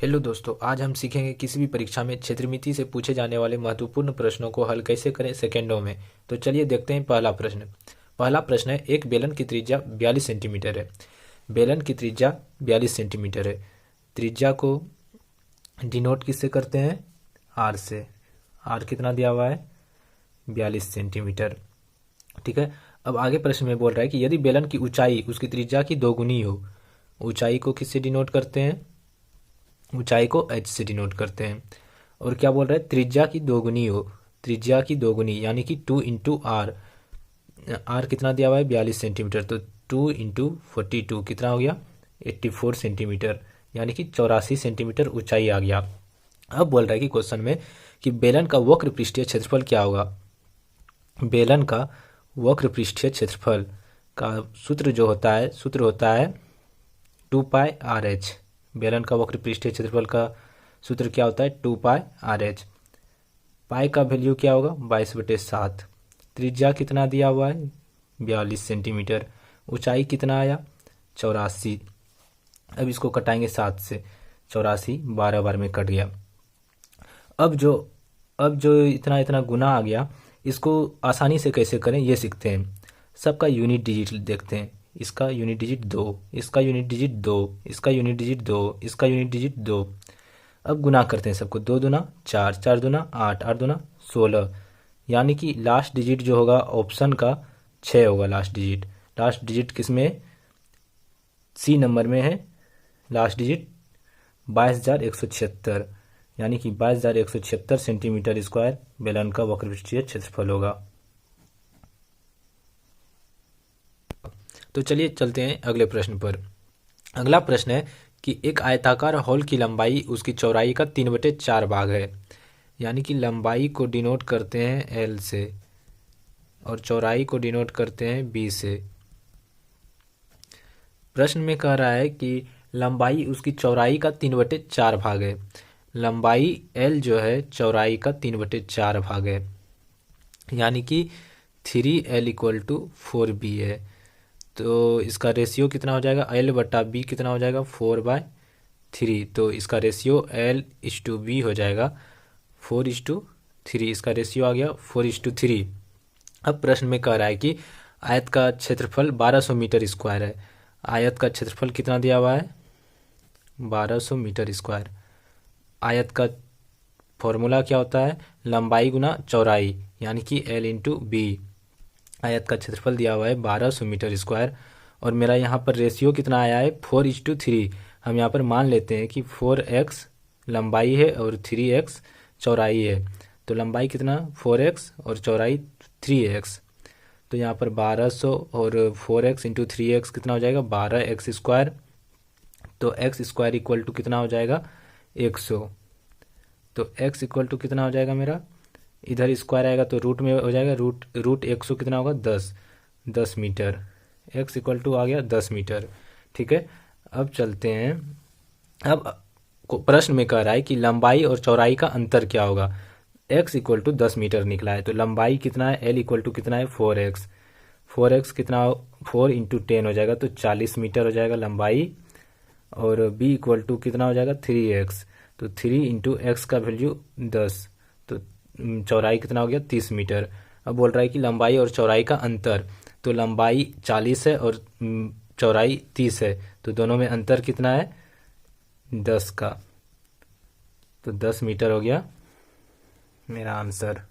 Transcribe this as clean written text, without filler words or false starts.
Hello दोस्तों, आज हम सीखेंगे किसी भी परीक्षा में क्षेत्रमिति से पूछे जाने वाले महत्वपूर्ण प्रश्नों को हल कैसे करें सेकेंडों में। तो चलिए देखते हैं पहला प्रश्न। पहला प्रश्न है, एक बेलन की त्रिज्या 42 सेंटीमीटर है। बेलन की त्रिज्या 42 सेंटीमीटर है। त्रिज्या को डिनोट किससे करते हैं? आर से। आर कितना दिया हुआ है? 42 सेंटीमीटर। ठीक है। अब आगे प्रश्न में बोल रहा है कि यदि बेलन की ऊंचाई उसकी त्रिज्या की दोगुनी हो। ऊंचाई को किससे डिनोट करते हैं? ऊंचाई को h से डिनोट करते हैं। और क्या बोल रहा है? त्रिज्या की दोगुनी हो। त्रिज्या की दोगुनी यानी कि 2 इंटू आर। आर कितना दिया हुआ है? 42 सेंटीमीटर। तो 2 इंटू 42 कितना हो गया? 84 सेंटीमीटर, यानी कि 84 सेंटीमीटर ऊंचाई आ गया। अब बोल रहा है कि क्वेश्चन में कि बेलन का वक्र पृष्ठीय क्षेत्रफल क्या होगा। बेलन का वक्र पृष्ठीय क्षेत्रफल का सूत्र होता है 2πRh। बेलन का वक्र पृष्ठीय क्षेत्रफल का सूत्र क्या होता है? 2πRh। पाई का वैल्यू क्या होगा? 22/7। त्रिज्या कितना दिया हुआ है? 42 सेंटीमीटर। ऊंचाई कितना आया? 84। अब इसको कटाएंगे 7 से। 84 12 बार में कट गया। अब जो इतना इतना गुना आ गया, इसको आसानी से कैसे करें ये सीखते हैं। सबका यूनिट डिजिट देखते हैं। इसका यूनिट डिजिट 2, इसका यूनिट डिजिट 2, इसका यूनिट डिजिट 2, इसका यूनिट डिजिट 2। अब गुना करते हैं सबको। 2 दूना 4, 4 दूना 8, 8 दूना 16, यानी कि लास्ट डिजिट जो होगा ऑप्शन का 6 होगा। लास्ट डिजिट किस में? सी नंबर में है। लास्ट डिजिट 22,176, यानी कि 22,176 सेंटीमीटर स्क्वायर बेलन का वक्रपृष्ठीय क्षेत्रफल होगा। तो चलिए चलते हैं अगले प्रश्न पर। अगला प्रश्न है कि एक आयताकार हॉल की लंबाई उसकी चौड़ाई का 3/4 भाग है। यानी कि लंबाई को डिनोट करते हैं एल से और चौड़ाई को डिनोट करते हैं बी से। प्रश्न में कह रहा है कि लंबाई उसकी चौड़ाई का 3/4 भाग है। लंबाई एल जो है चौड़ाई का 3/4 भाग है, यानी कि 3L = 4B है। तो इसका रेशियो कितना हो जाएगा? L/B कितना हो जाएगा? 4/3। तो इसका रेशियो L/B हो जाएगा 4:3। इसका रेशियो आ गया 4:3। अब प्रश्न में कह रहा है कि आयत का क्षेत्रफल 1200 मीटर स्क्वायर है। आयत का क्षेत्रफल कितना दिया हुआ है? 1200 मीटर स्क्वायर। आयत का फॉर्मूला क्या होता है? लंबाई गुना चौड़ाई, यानी कि L/B। आयत का क्षेत्रफल दिया हुआ है 1200 मीटर स्क्वायर और मेरा यहाँ पर रेशियो कितना आया है? 4:3। हम यहाँ पर मान लेते हैं कि 4x लंबाई है और 3x चौड़ाई है। तो लंबाई कितना? 4x और चौड़ाई 3x। तो यहाँ पर 1200 और 4x इंटू 3x कितना हो जाएगा? 12x square. तो x स्क्वायर इक्वल टू कितना हो जाएगा? 100। तो x इक्वल टू कितना हो जाएगा मेरा? इधर स्क्वायर आएगा तो रूट में हो जाएगा। रूट 100 कितना होगा? 10 मीटर। x इक्वल टू आ गया 10 मीटर। ठीक है। अब चलते हैं। अब प्रश्न में कह रहा है कि लंबाई और चौड़ाई का अंतर क्या होगा। x इक्वल टू 10 मीटर निकला है, तो लंबाई कितना है? L इक्वल टू कितना है? 4x। 4x कितना? 4 इंटू 10 हो जाएगा, तो 40 मीटर हो जाएगा लंबाई। और b इक्वल टू कितना हो जाएगा? 3x। तो 3 इंटू एक्स का वैल्यू 10, तो चौड़ाई कितना हो गया? 30 मीटर। अब बोल रहा है कि लंबाई और चौड़ाई का अंतर। तो लंबाई 40 है और चौड़ाई 30 है, तो दोनों में अंतर कितना है? 10 का। तो 10 मीटर हो गया मेरा आंसर।